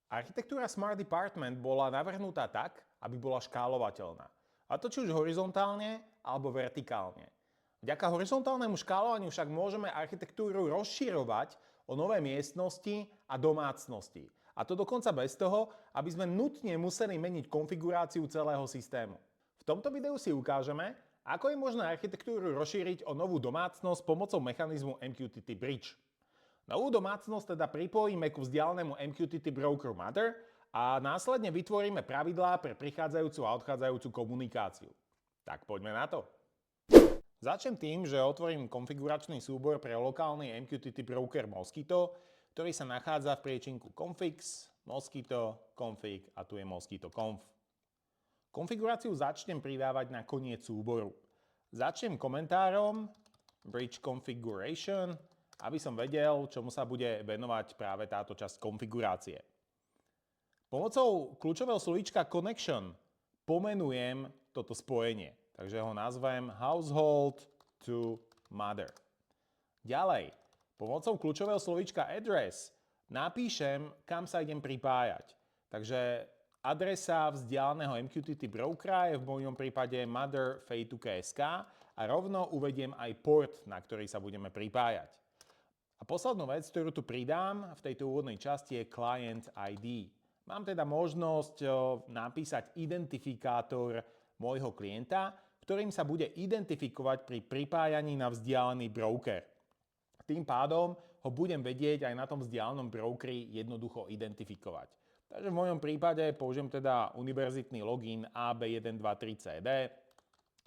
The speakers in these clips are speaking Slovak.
Architektúra Smart Department bola navrhnutá tak, aby bola škálovateľná. A to či už horizontálne alebo vertikálne. Vďaka horizontálnemu škálovaniu však môžeme architektúru rozširovať o nové miestnosti a domácnosti. A to dokonca bez toho, aby sme nutne museli meniť konfiguráciu celého systému. V tomto videu si ukážeme, ako je možné architektúru rozšíriť o novú domácnosť pomocou mechanizmu MQTT Bridge. Novú domácnosť teda pripojíme ku vzdialenému MQTT Broker Mother a následne vytvoríme pravidlá pre prichádzajúcu a odchádzajúcu komunikáciu. Tak poďme na to. Začnem tým, že otvorím konfiguračný súbor pre lokálny MQTT Broker Mosquito, ktorý sa nachádza v priečinku configs, mosquito, config a tu je mosquito conf. Konfiguráciu začnem pridávať na koniec súboru. Začnem komentárom bridge configuration, aby som vedel, čomu sa bude venovať práve táto časť konfigurácie. Pomocou kľúčového slovíčka connection pomenujem toto spojenie, takže ho nazvem household to mother. Ďalej, pomocou kľúčového slovíčka address napíšem, kam sa idem pripájať. Takže adresa vzdialeného MQTT brokera je v mojom prípade mother.fej2.sk a rovno uvediem aj port, na ktorý sa budeme pripájať. A poslednú vec, ktorú tu pridám v tejto úvodnej časti je Client ID. Mám teda možnosť napísať identifikátor môjho klienta, ktorým sa bude identifikovať pri pripájaní na vzdialený broker. Tým pádom ho budem vedieť aj na tom vzdialenom brokeri jednoducho identifikovať. Takže v mojom prípade použijem teda univerzitný login ab123cd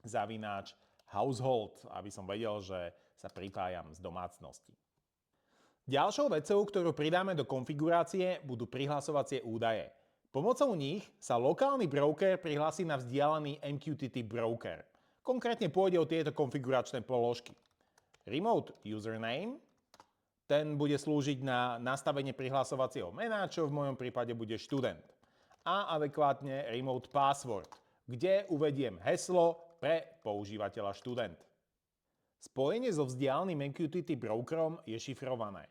zavináč household, aby som vedel, že sa pripájam z domácnosti. Ďalšou vecou, ktorú pridáme do konfigurácie, budú prihlasovacie údaje. Pomocou nich sa lokálny broker prihlási na vzdialený MQTT broker. Konkrétne pôjde o tieto konfiguračné položky. Remote username, ten bude slúžiť na nastavenie prihlasovacieho mena, čo v mojom prípade bude študent. A adekvátne remote password, kde uvediem heslo pre používateľa študent. Spojenie so vzdialeným MQTT brokerom je šifrované.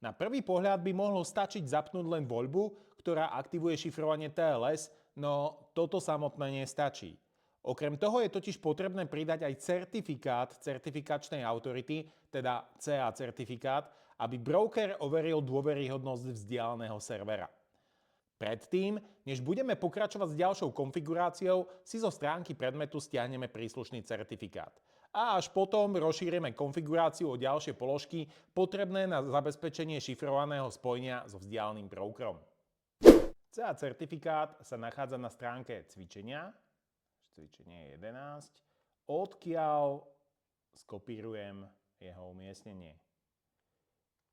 Na prvý pohľad by mohlo stačiť zapnúť len voľbu, ktorá aktivuje šifrovanie TLS, no toto samotné nestačí. Okrem toho je totiž potrebné pridať aj certifikát certifikačnej autority, teda CA certifikát, aby broker overil dôveryhodnosť vzdialeného servera. Predtým, než budeme pokračovať s ďalšou konfiguráciou, si zo stránky predmetu stiahneme príslušný certifikát. A až potom rozšírime konfiguráciu o ďalšie položky potrebné na zabezpečenie šifrovaného spojenia so vzdialeným brokerom. CA certifikát sa nachádza na stránke cvičenia, cvičenie 11, odkiaľ skopírujem jeho umiestnenie.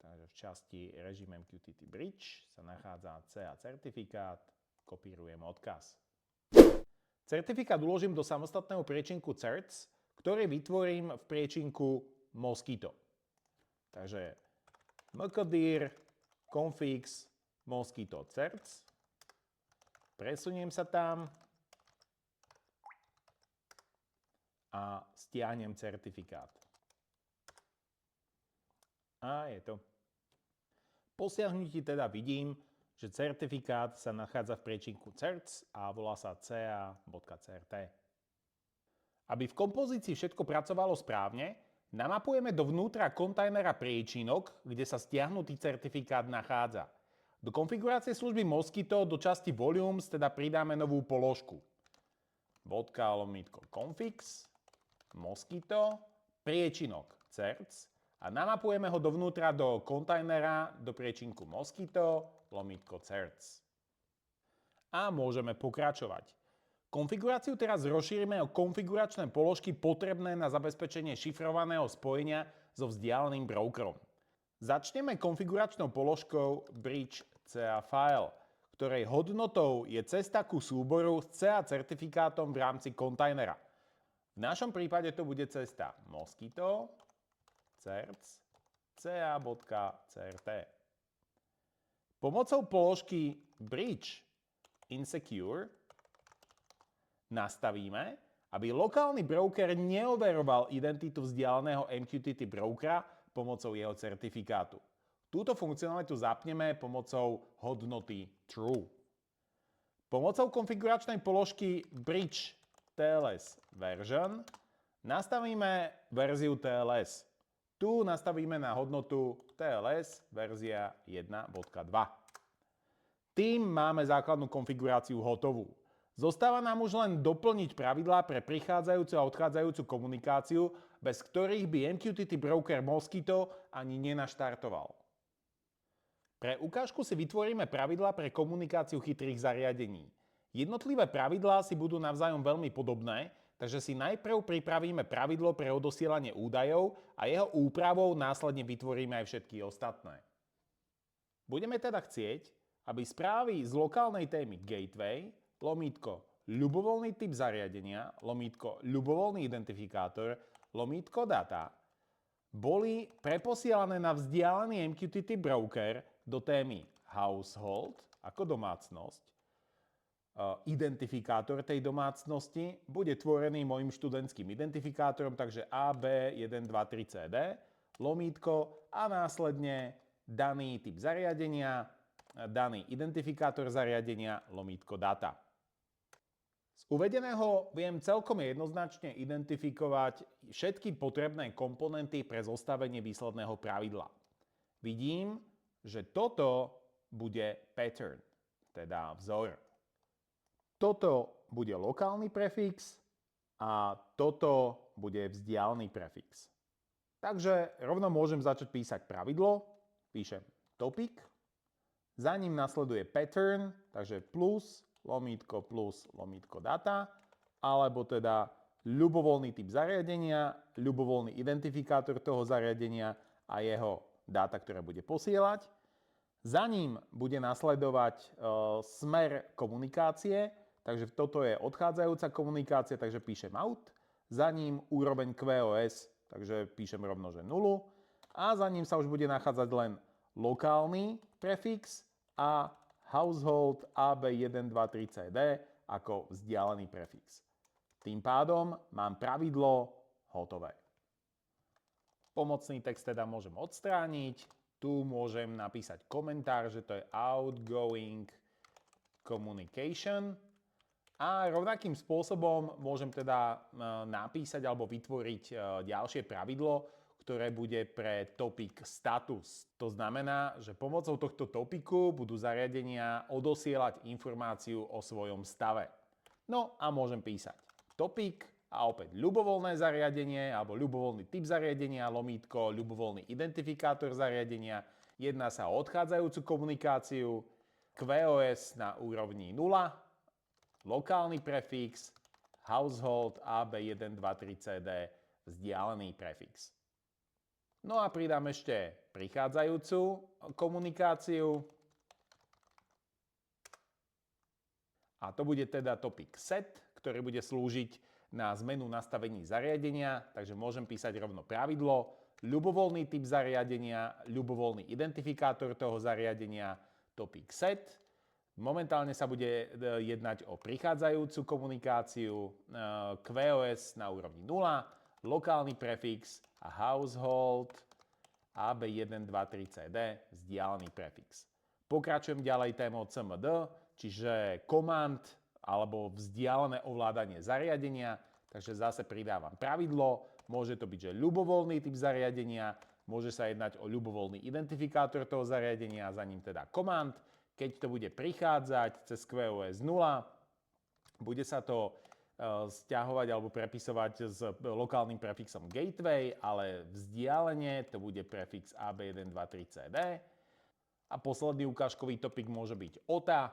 Takže v časti režim MQTT Bridge sa nachádza CA certifikát, kopírujem odkaz. Certifikát uložím do samostatného priečinku certs, ktorý vytvorím v priečinku Mosquito. Takže mkdir configs mosquito certs. Presuniem sa tam a stiahnem certifikát. A je to. Po stiahnutí teda vidím, že certifikát sa nachádza v priečinku certs a volá sa ca.crt. Aby v kompozícii všetko pracovalo správne, namapujeme dovnútra kontajnera priečinok, kde sa stiahnutý certifikát nachádza. Do konfigurácie služby Mosquito do časti Volumes teda pridáme novú položku. .configs Mosquito priečinok certs a namapujeme ho dovnútra do kontajnera do priečinku Mosquito certs. A môžeme pokračovať. Konfiguráciu teraz rozšírime o konfiguračné položky potrebné na zabezpečenie šifrovaného spojenia so vzdialeným brokerom. Začneme konfiguračnou položkou bridge CA file, ktorej hodnotou je cesta ku súboru s CA certifikátom v rámci kontajnera. V našom prípade to bude cesta mosquito certs ca.crt. Pomocou položky bridge insecure nastavíme, aby lokálny broker neoveroval identitu vzdialeného MQTT brokera pomocou jeho certifikátu. Túto funkcionalitu zapneme pomocou hodnoty true. Pomocou konfiguračnej položky bridge TLS version nastavíme verziu TLS. Tu nastavíme na hodnotu TLS verzia 1.2. Tým máme základnú konfiguráciu hotovú. Zostáva nám už len doplniť pravidlá pre prichádzajúcu a odchádzajúcu komunikáciu, bez ktorých by MQTT broker Mosquito ani nenaštartoval. Pre ukážku si vytvoríme pravidlá pre komunikáciu chytrých zariadení. Jednotlivé pravidlá si budú navzájom veľmi podobné, takže si najprv pripravíme pravidlo pre odosielanie údajov a jeho úpravou následne vytvoríme aj všetky ostatné. Budeme teda chcieť, aby správy z lokálnej témy gateway, lomítko ľubovoľný typ zariadenia, lomítko ľubovoľný identifikátor, lomítko data, boli preposielané na vzdialený MQTT broker do témy household ako domácnosť. Identifikátor tej domácnosti bude tvorený môjim študentským identifikátorom, takže AB123CD, lomítko a následne daný typ zariadenia, daný identifikátor zariadenia, lomítko data. Z uvedeného viem celkom jednoznačne identifikovať všetky potrebné komponenty pre zostavenie výsledného pravidla. Vidím, že toto bude pattern, teda vzor. Toto bude lokálny prefix a toto bude vzdialený prefix. Takže rovno môžem začať písať pravidlo. Píšem topic, za ním nasleduje pattern, takže plus, lomítko data, alebo teda ľubovoľný typ zariadenia, ľubovoľný identifikátor toho zariadenia a jeho dáta, ktoré bude posielať. Za ním bude nasledovať smer komunikácie, takže toto je odchádzajúca komunikácia, takže píšem out. Za ním úroveň QoS, takže píšem rovno, že 0. A za ním sa už bude nachádzať len lokálny prefix a household AB123CD ako vzdialený prefix. Tým pádom mám pravidlo hotové. Pomocný text teda môžem odstrániť. Tu môžem napísať komentár, že to je outgoing communication. A rovnakým spôsobom môžem teda napísať alebo vytvoriť ďalšie pravidlo, ktoré bude pre topic status. To znamená, že pomocou tohto topiku budú zariadenia odosielať informáciu o svojom stave. No a môžem písať topic a opäť ľubovoľné zariadenie alebo ľubovoľný typ zariadenia, lomítko, ľubovoľný identifikátor zariadenia. Jedná sa o odchádzajúcu komunikáciu, QoS na úrovni 0, lokálny prefix, household AB123CD, vzdialený prefix. No a pridám ešte prichádzajúcu komunikáciu. A to bude teda topic set, ktorý bude slúžiť na zmenu nastavení zariadenia, takže môžem písať rovno pravidlo, ľubovoľný typ zariadenia, ľubovoľný identifikátor toho zariadenia, topic set. Momentálne sa bude jednať o prichádzajúcu komunikáciu, QoS na úrovni 0, lokálny prefix a household AB123CD, vzdialený prefix. Pokračujem ďalej témou CMD, čiže command alebo vzdialené ovládanie zariadenia, takže zase pridávam pravidlo, môže to byť, že ľubovoľný typ zariadenia, môže sa jednať o ľubovoľný identifikátor toho zariadenia, za ním teda command. Keď to bude prichádzať cez QoS 0, bude sa to sťahovať alebo prepisovať s lokálnym prefixom gateway, ale vzdialene to bude prefix AB123CD. A posledný ukážkový topik môže byť OTA,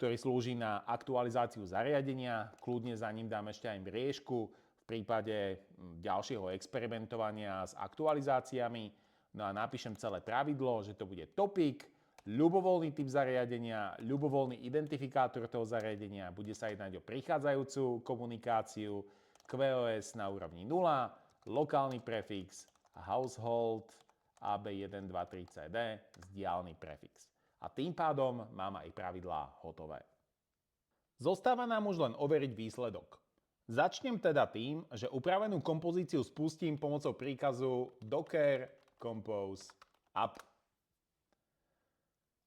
ktorý slúži na aktualizáciu zariadenia. Kľudne za ním dám ešte aj mriežku v prípade ďalšieho experimentovania s aktualizáciami. No a napíšem celé pravidlo, že to bude topik, ľubovoľný typ zariadenia, ľubovoľný identifikátor toho zariadenia, bude sa jednať o prichádzajúcu komunikáciu, QoS na úrovni 0, lokálny prefix a household AB123CD, vzdialený prefix. A tým pádom mám aj pravidlá hotové. Zostáva nám už len overiť výsledok. Začnem teda tým, že upravenú kompozíciu spustím pomocou príkazu docker compose up.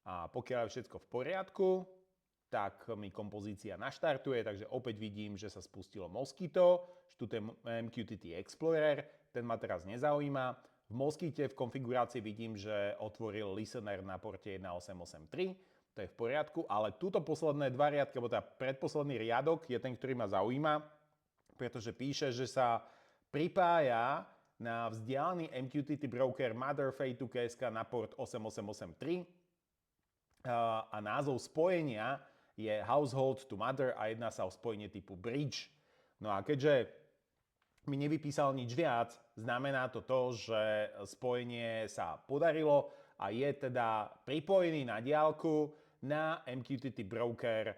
A pokiaľ je všetko v poriadku, tak mi kompozícia naštartuje, takže opäť vidím, že sa spustilo Mosquito, že tu je MQTT Explorer, ten ma teraz nezaujíma. V Mosquite v konfigurácii vidím, že otvoril listener na porte 1883, to je v poriadku, ale túto posledné dva riadky, alebo teda predposledný riadok je ten, ktorý ma zaujíma, pretože píše, že sa pripája na vzdialený MQTT broker Mother Fade2KSK na port 8883 a názov spojenia je Household to Mother a jedná sa o spojenie typu Bridge. No a keďže mi nevypísal nič viac, znamená to, že spojenie sa podarilo a je teda pripojený na diaľku na MQTT broker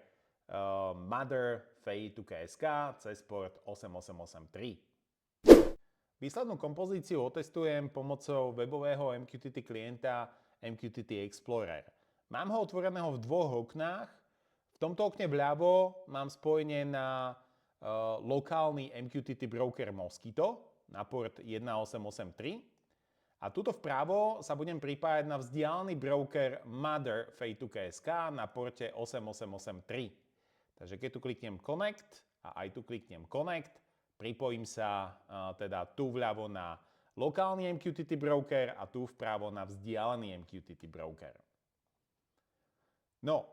Mother Fade2KSK cez port 8883. Výslednú kompozíciu otestujem pomocou webového MQTT klienta MQTT Explorer. Mám ho otvoreného v dvoch oknách. V tomto okne vľavo mám spojenie na lokálny MQTT broker Mosquito na port 1883 a tuto vpravo sa budem pripájať na vzdialený broker Mother Fade2KSK na porte 8883. Takže keď tu kliknem Connect a aj tu kliknem Connect, pripojím sa teda tu vľavo na lokálny MQTT broker a tu vpravo na vzdialený MQTT broker. No,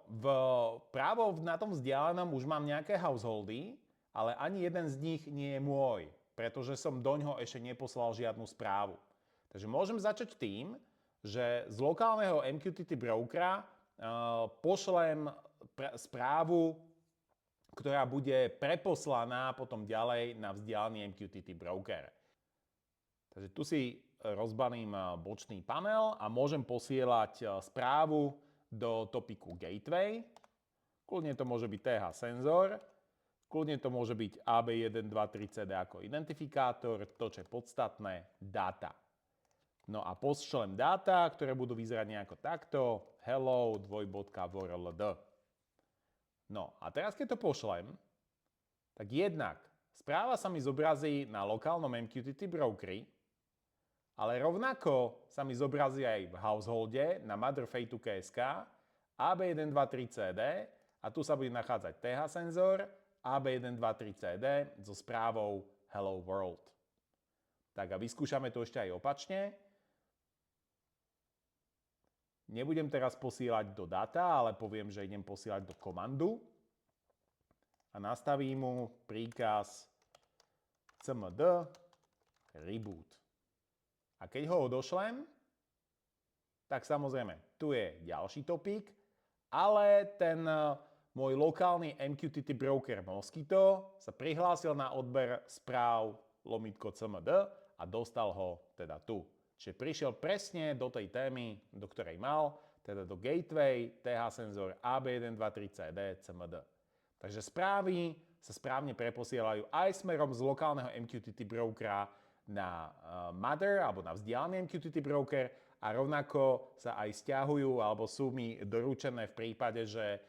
právo na tom vzdialenom už mám nejaké householdy, ale ani jeden z nich nie je môj, pretože som doňho ešte neposlal žiadnu správu. Takže môžem začať tým, že z lokálneho MQTT brokera pošlem správu, ktorá bude preposlaná potom ďalej na vzdialený MQTT broker. Takže tu si rozbalím bočný panel a môžem posielať správu do topiku Gateway. Kľudne to môže byť TH senzor, kľudne to môže byť AB123CD ako identifikátor, to čo je podstatné, data. No a pošlem dáta, ktoré budú vyzerať nejako takto, hello, world. No a teraz keď to pošlem, tak jednak správa sa mi zobrazí na lokálnom MQTT brokeri, ale rovnako sa mi zobrazí aj v householde na Mother Fade2KSK AB123CD a tu sa bude nachádzať TH senzor AB123CD so správou Hello World. Tak a vyskúšame to ešte aj opačne. Nebudem teraz posielať do data, ale poviem, že idem posielať do komandu a nastavím mu príkaz cmd reboot. A keď ho odošlem, tak samozrejme, tu je ďalší topík, ale ten môj lokálny MQTT broker Mosquito sa prihlásil na odber správ /cmd a dostal ho teda tu. Čiže prišiel presne do tej témy, do ktorej mal, teda do Gateway, TH senzor AB123CD cmd. Takže správy sa správne preposielajú aj smerom z lokálneho MQTT brokera na Mother alebo na vzdialený MQTT broker a rovnako sa aj stiahujú alebo sú mi doručené v prípade, že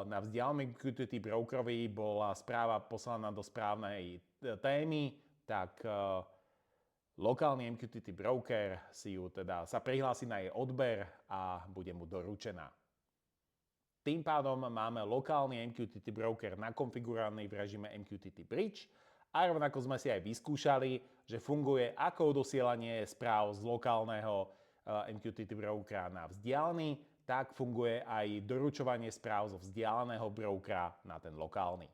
na vzdialenom MQTT brokerovi bola správa poslaná do správnej témy, tak lokálny MQTT broker si ju teda sa prihlási na jej odber a bude mu doručená. Tým pádom máme lokálny MQTT broker nakonfigurovaný v režime MQTT Bridge a rovnako sme si aj vyskúšali, že funguje ako dosielanie správ z lokálneho MQTT brokera na vzdialený, tak funguje aj doručovanie správ zo vzdialeného brokera na ten lokálny.